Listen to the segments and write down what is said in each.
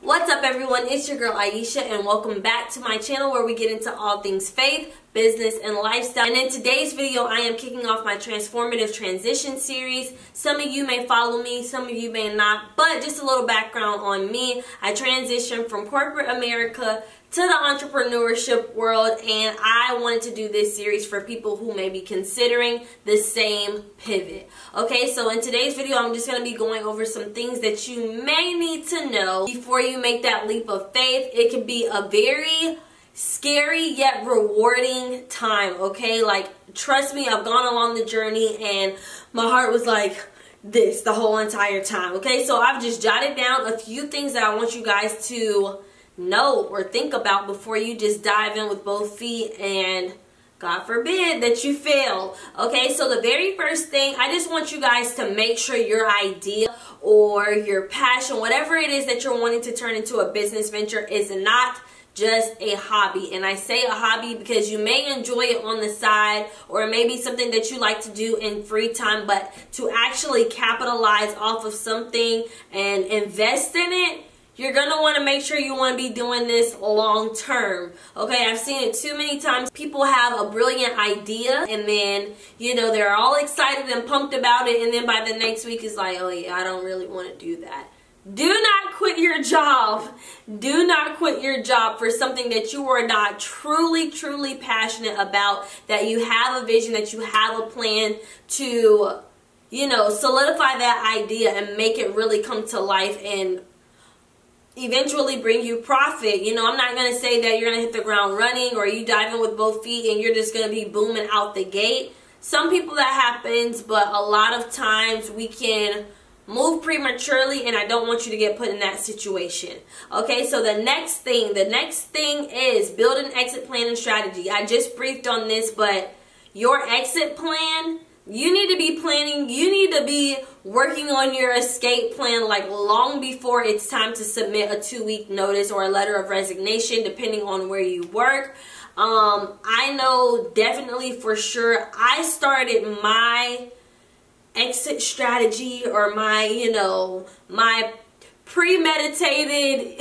What's up everyone, it's your girl Aisha and welcome back to my channel where we get into all things faith, business, and lifestyle. And in today's video I am kicking off my transformative transition series. Some of you may follow me, some of you may not, but just a little background on me. I transitioned from corporate America to the entrepreneurship world, and I wanted to do this series for people who may be considering the same pivot. Okay, so in today's video I'm just going to be going over some things that you may need to know before you make that leap of faith. It can be a very scary yet rewarding time, okay? Like, trust me, I've gone along the journey and my heart was like this the whole entire time, okay? So I've just jotted down a few things that I want you guys to know or think about before you just dive in with both feet and God forbid that you fail. Okay, so the very first thing, I just want you guys to make sure your idea or your passion, whatever it is that you're wanting to turn into a business venture, is not just a hobby. And I say a hobby because you may enjoy it on the side, or it may be something that you like to do in free time, but to actually capitalize off of something and invest in it, you're going to want to make sure you want to be doing this long term. Okay, I've seen it too many times. People have a brilliant idea and then, you know, they're all excited and pumped about it, and then by the next week it's like, oh yeah, I don't really want to do that. Do not quit your job. Do not quit your job for something that you are not truly passionate about, that you have a vision, that you have a plan to, you know, solidify that idea and make it really come to life and eventually bring you profit. You know, I'm not going to say that you're going to hit the ground running or you dive in with both feet and you're just going to be booming out the gate. Some people that happens, but a lot of times we can move prematurely, and I don't want you to get put in that situation. Okay, so the next thing is build an exit plan and strategy. I just briefed on this, but your exit plan, you need to be planning, you need to be working on your escape plan like long before it's time to submit a 2-week notice or a letter of resignation, depending on where you work. I know definitely for sure I started my exit strategy, or my, you know, my premeditated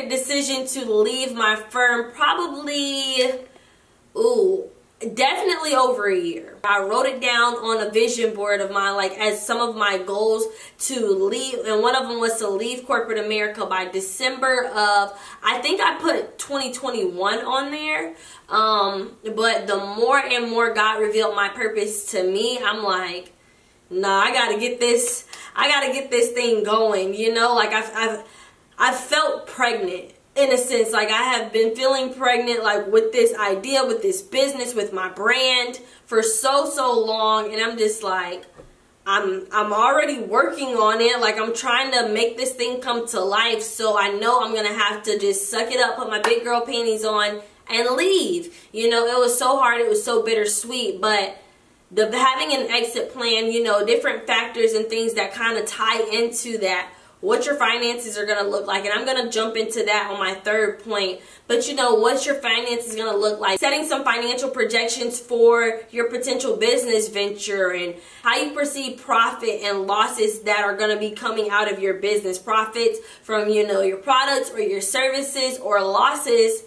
decision to leave my firm probably, definitely over a year. I wrote it down on a vision board of mine, like as some of my goals to leave, and one of them was to leave corporate America by December of, I think I put 2021 on there. But the more and more God revealed my purpose to me, I'm like, nah, I gotta get this thing going, you know? Like I've felt pregnant in a sense. Like I have been feeling pregnant, like with this idea, with this business, with my brand for so long, and I'm just like, I'm already working on it. Like I'm trying to make this thing come to life, so I know I'm gonna have to just suck it up, put my big girl panties on, and leave. You know, it was so hard, it was so bittersweet, but having an exit plan, you know, different factors and things that kind of tie into that, what your finances are going to look like, and I'm going to jump into that on my third point. But you know, what your finances going to look like, setting some financial projections for your potential business venture, and how you perceive profit and losses that are going to be coming out of your business. Profits from, you know, your products or your services, or losses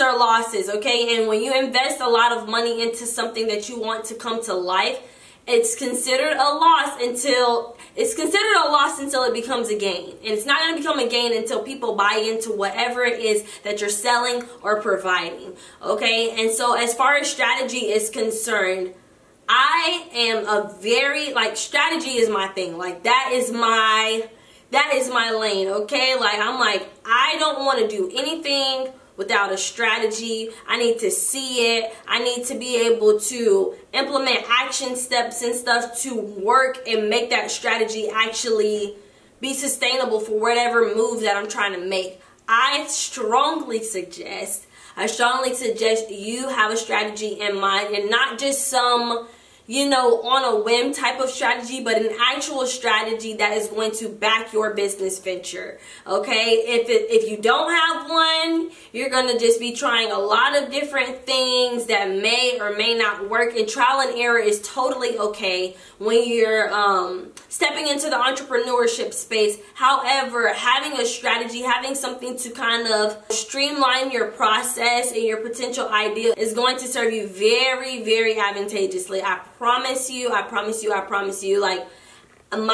are losses, okay? And when you invest a lot of money into something that you want to come to life, it's considered a loss until it becomes a gain. And it's not going to become a gain until people buy into whatever it is that you're selling or providing, okay? And so as far as strategy is concerned, I am a very, like, strategy is my thing. Like that is my lane, okay? Like I'm like, I don't want to do anything without a strategy. I need to see it. I need to be able to implement action steps and stuff to work and make that strategy actually be sustainable for whatever move that I'm trying to make. I strongly suggest you have a strategy in mind, and not just some, you know, on a whim type of strategy, but an actual strategy that is going to back your business venture. Okay, if you don't have one, you're going to just be trying a lot of different things that may or may not work, and trial and error is totally okay when you're stepping into the entrepreneurship space. However, having a strategy, having something to kind of streamline your process and your potential idea is going to serve you very, very advantageously. I promise you, I promise you, I promise you. Like, I've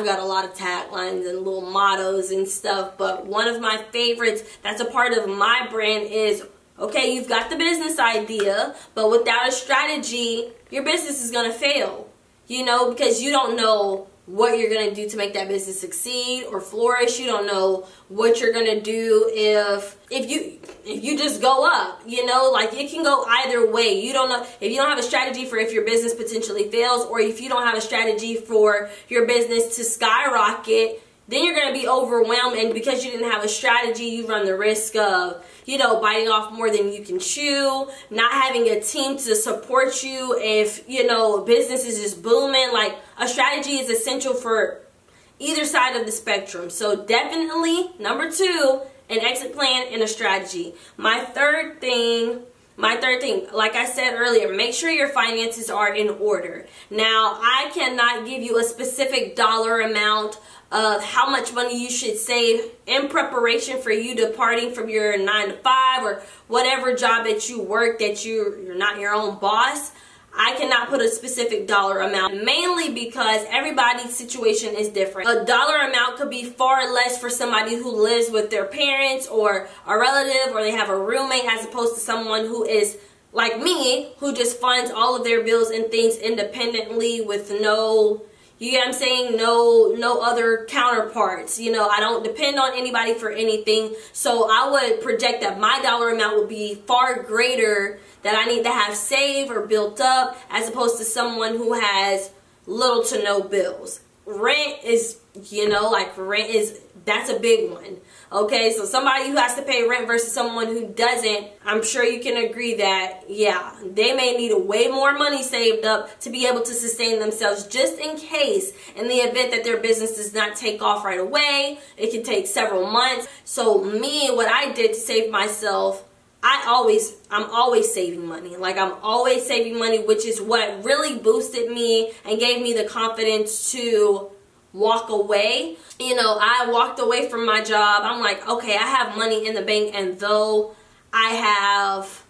got a lot of taglines and little mottos and stuff, but one of my favorites that's a part of my brand is, okay, you've got the business idea, but without a strategy, your business is going to fail. You know, because you don't know what you're going to do to make that business succeed or flourish. You don't know what you're going to do if you just go up, you know, like it can go either way. You don't know if you don't have a strategy for if your business potentially fails, or if you don't have a strategy for your business to skyrocket, then you're going to be overwhelmed, and because you didn't have a strategy, you run the risk of, you know, biting off more than you can chew, not having a team to support you if, you know, business is just booming. Like, a strategy is essential for either side of the spectrum. So definitely, number 2, an exit plan and a strategy. My third thing, like I said earlier, make sure your finances are in order. Now, I cannot give you a specific dollar amount of how much money you should save in preparation for you departing from your 9 to 5 or whatever job that you work, that you're not your own boss. I cannot put a specific dollar amount, mainly because everybody's situation is different. A dollar amount could be far less for somebody who lives with their parents or a relative, or they have a roommate, as opposed to someone who is like me, who just funds all of their bills and things independently with no, you get what I'm saying, no other counterparts. You know, I don't depend on anybody for anything. So I would project that my dollar amount would be far greater that I need to have saved or built up, as opposed to someone who has little to no bills. Rent is, you know, like that's a big one. Okay, so somebody who has to pay rent versus someone who doesn't, I'm sure you can agree that, yeah, they may need way more money saved up to be able to sustain themselves, just in case, in the event that their business does not take off right away. It can take several months. So me, what I did to save myself, I'm always saving money. Like, I'm always saving money, which is what really boosted me and gave me the confidence to walk away. You know, I walked away from my job. I'm like, okay, I have money in the bank, and though I have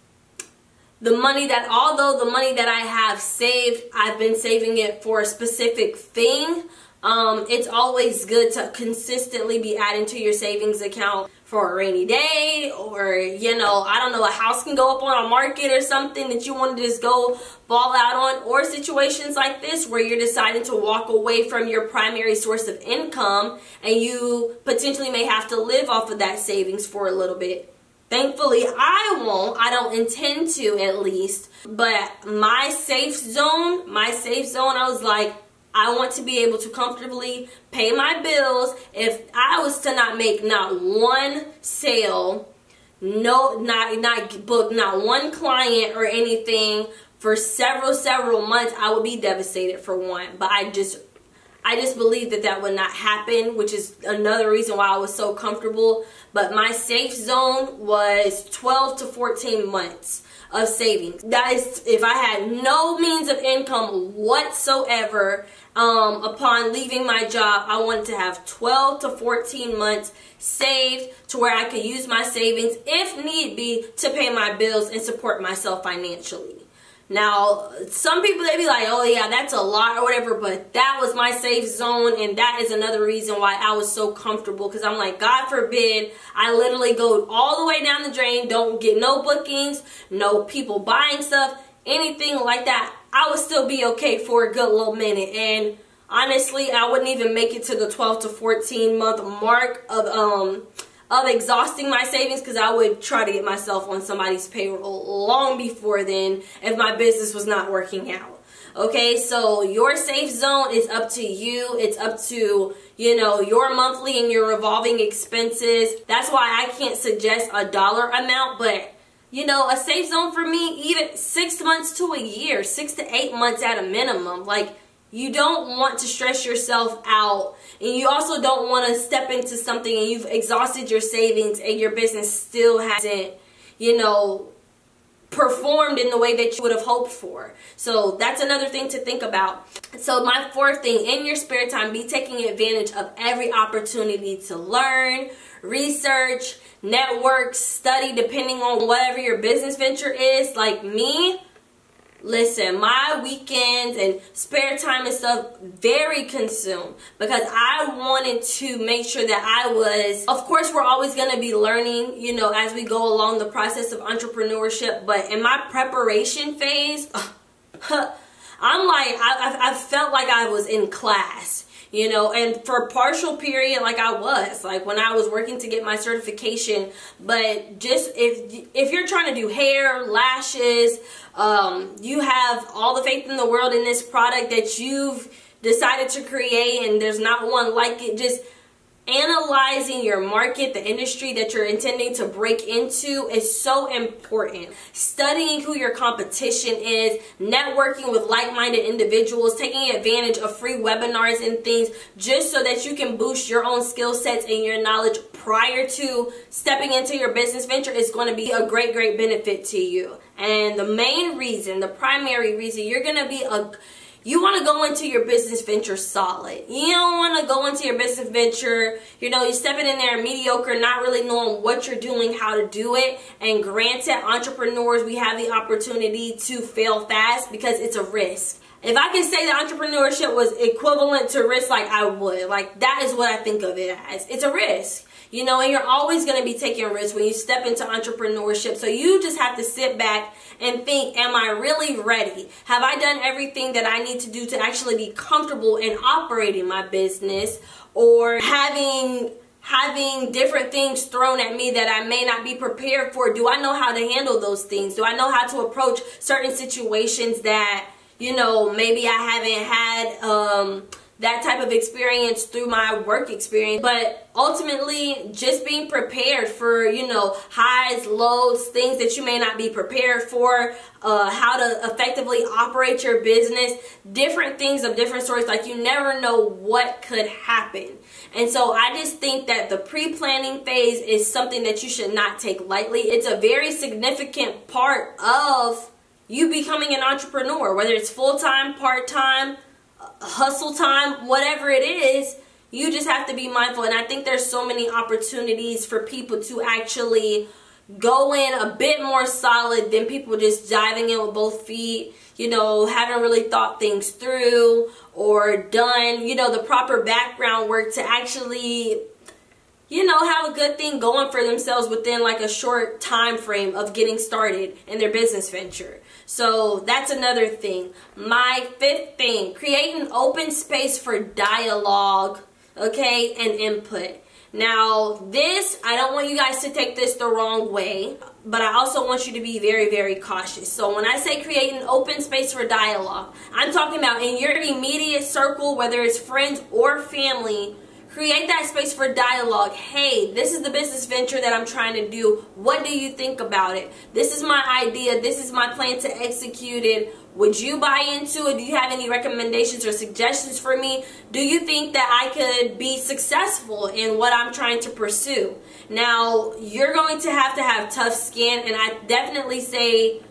although the money that I have saved, I've been saving it for a specific thing. It's always good to consistently be adding to your savings account for a rainy day, or, you know, I don't know, a house can go up on a market or something that you want to just go ball out on, or situations like this where you're deciding to walk away from your primary source of income and you potentially may have to live off of that savings for a little bit. Thankfully, I won't. I don't intend to, at least. But my safe zone, I was like, I want to be able to comfortably pay my bills. If I was to not make not one sale, not book not one client or anything for several months, I would be devastated, for one. But I just believe that would not happen, which is another reason why I was so comfortable. But my safe zone was 12 to 14 months of savings. That is if I had no means of income whatsoever. Upon leaving my job, I wanted to have 12 to 14 months saved to where I could use my savings, if need be, to pay my bills and support myself financially. Now, some people, they be like, oh yeah, that's a lot or whatever, but that was my safe zone, and that is another reason why I was so comfortable, because I'm like, God forbid I literally go all the way down the drain, don't get no bookings, no people buying stuff, anything like that. I would still be okay for a good little minute. And honestly, I wouldn't even make it to the 12 to 14 month mark of exhausting my savings, because I would try to get myself on somebody's payroll long before then if my business was not working out. Okay, so your safe zone is up to you. It's up to, you know, your monthly and your revolving expenses. That's why I can't suggest a dollar amount, but you know, a safe zone for me, even 6 months to a year, 6 to 8 months at a minimum. Like, you don't want to stress yourself out, and you also don't want to step into something and you've exhausted your savings and your business still hasn't, you know, performed in the way that you would have hoped for. So that's another thing to think about. So my fourth thing, in your spare time, be taking advantage of every opportunity to learn, research, network, study, depending on whatever your business venture is. Like me, listen, my weekends and spare time and stuff very consumed, because I wanted to make sure that I was, of course we're always going to be learning, you know, as we go along the process of entrepreneurship, but in my preparation phase, I'm like, I felt like I was in class. You know, and for a partial period, like I was, like when I was working to get my certification. But just if you're trying to do hair, lashes, you have all the faith in the world in this product that you've decided to create, and there's not one like it, just analyzing your market, the industry that you're intending to break into is so important. Studying who your competition is, networking with like-minded individuals, taking advantage of free webinars and things just so that you can boost your own skill sets and your knowledge prior to stepping into your business venture is going to be a great benefit to you. And the main reason, the primary reason you're going to be you want to go into your business venture solid. You don't want to go into your business venture, you know, you're stepping in there mediocre, not really knowing what you're doing, how to do it. And granted, entrepreneurs, we have the opportunity to fail fast because it's a risk. If I can say that entrepreneurship was equivalent to risk, like I would. Like that is what I think of it as. It's a risk. You know, and you're always going to be taking risks when you step into entrepreneurship. So you just have to sit back and think, am I really ready? Have I done everything that I need to do to actually be comfortable in operating my business, or having different things thrown at me that I may not be prepared for? Do I know how to handle those things? Do I know how to approach certain situations that, you know, maybe I haven't had that type of experience through my work experience? But ultimately, just being prepared for, you know, highs, lows, things that you may not be prepared for, how to effectively operate your business, different things of different sorts. Like, you never know what could happen. And so I just think that the pre-planning phase is something that you should not take lightly. It's a very significant part of you becoming an entrepreneur, whether it's full-time, part-time, hustle time, whatever it is. You just have to be mindful. And I think there's so many opportunities for people to actually go in a bit more solid than people just diving in with both feet, you know, haven't really thought things through or done, you know, the proper background work to actually, you know, have a good thing going for themselves within like a short time frame of getting started in their business venture. So that's another thing. My fifth thing, create an open space for dialogue, okay, and input. Now, this, I don't want you guys to take this the wrong way, but I also want you to be very cautious. So when I say create an open space for dialogue, I'm talking about in your immediate circle, whether it's friends or family. Create that space for dialogue. Hey, this is the business venture that I'm trying to do. What do you think about it? This is my idea. This is my plan to execute it. Would you buy into it? Do you have any recommendations or suggestions for me? Do you think that I could be successful in what I'm trying to pursue? Now, you're going to have tough skin, and I definitely say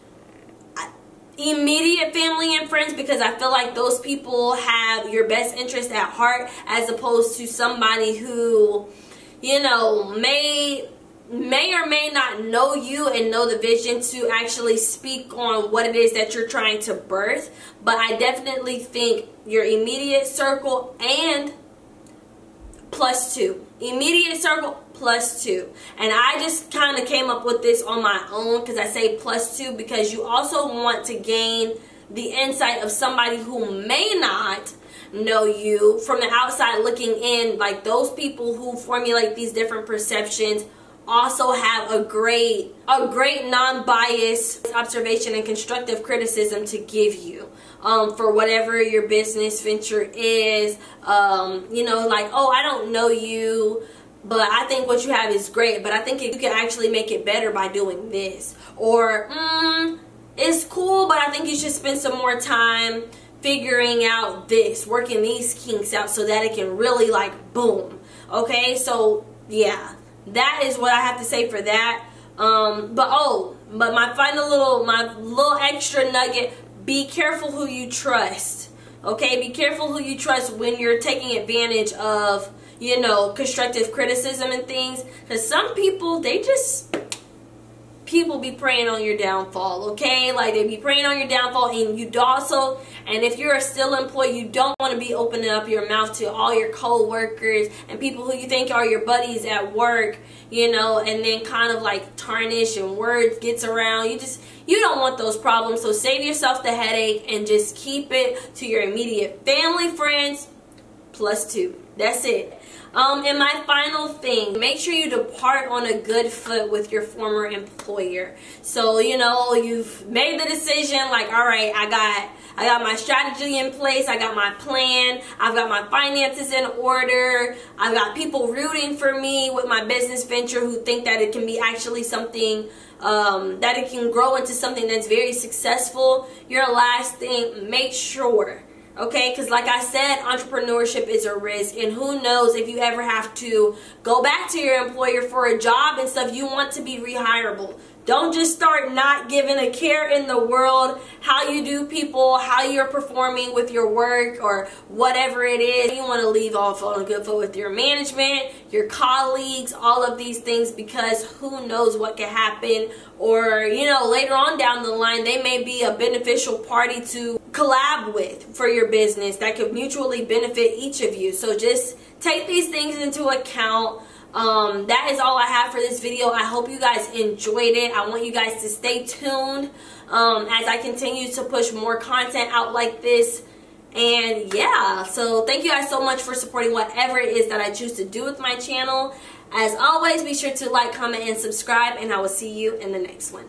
immediate family and friends, because I feel like those people have your best interest at heart, as opposed to somebody who, you know, may or may not know you and know the vision to actually speak on what it is that you're trying to birth. But I definitely think your immediate circle and +2. Immediate circle +2. And I just kind of came up with this on my own, because I say +2 because you also want to gain the insight of somebody who may not know you from the outside looking in. Like, those people who formulate these different perceptions also have a great non-biased observation and constructive criticism to give you for whatever your business venture is. You know, like, oh, I don't know you, but I think what you have is great, but I think you can actually make it better by doing this. Or, it's cool, but I think you should spend some more time figuring out this, working these kinks out so that it can really, like, boom. Okay, so yeah, that is what I have to say for that. But my little extra nugget: be careful who you trust. Okay, be careful who you trust when you're taking advantage of, you know, constructive criticism and things. Because some people, people be preying on your downfall, okay? Like, they be preying on your downfall, and you also, and if you're a still employee, you don't want to be opening up your mouth to all your co-workers and people who you think are your buddies at work, you know, and then kind of like tarnish and words gets around. You don't want those problems. So save yourself the headache and just keep it to your immediate family, friends, +2. That's it. And my final thing, make sure you depart on a good foot with your former employer. So, you know, you've made the decision, like, all right, I got my strategy in place, I got my plan, I've got my finances in order, I've got people rooting for me with my business venture who think that it can be actually something, that it can grow into something that's very successful. Your last thing, make sure, okay, because like I said, entrepreneurship is a risk, and who knows if you ever have to go back to your employer for a job and stuff, you want to be rehirable. Don't just start not giving a care in the world how you do people, how you're performing with your work or whatever it is. You want to leave off on a good foot with your management, your colleagues, all of these things, because who knows what can happen. Or, you know, later on down the line, they may be a beneficial party to collab with for your business that could mutually benefit each of you. So just take these things into account. That is all I have for this video. I hope you guys enjoyed it. I want you guys to stay tuned as I continue to push more content out like this. And yeah, so thank you guys so much for supporting whatever it is that I choose to do with my channel. As always, be sure to like, comment, and subscribe, and I will see you in the next one.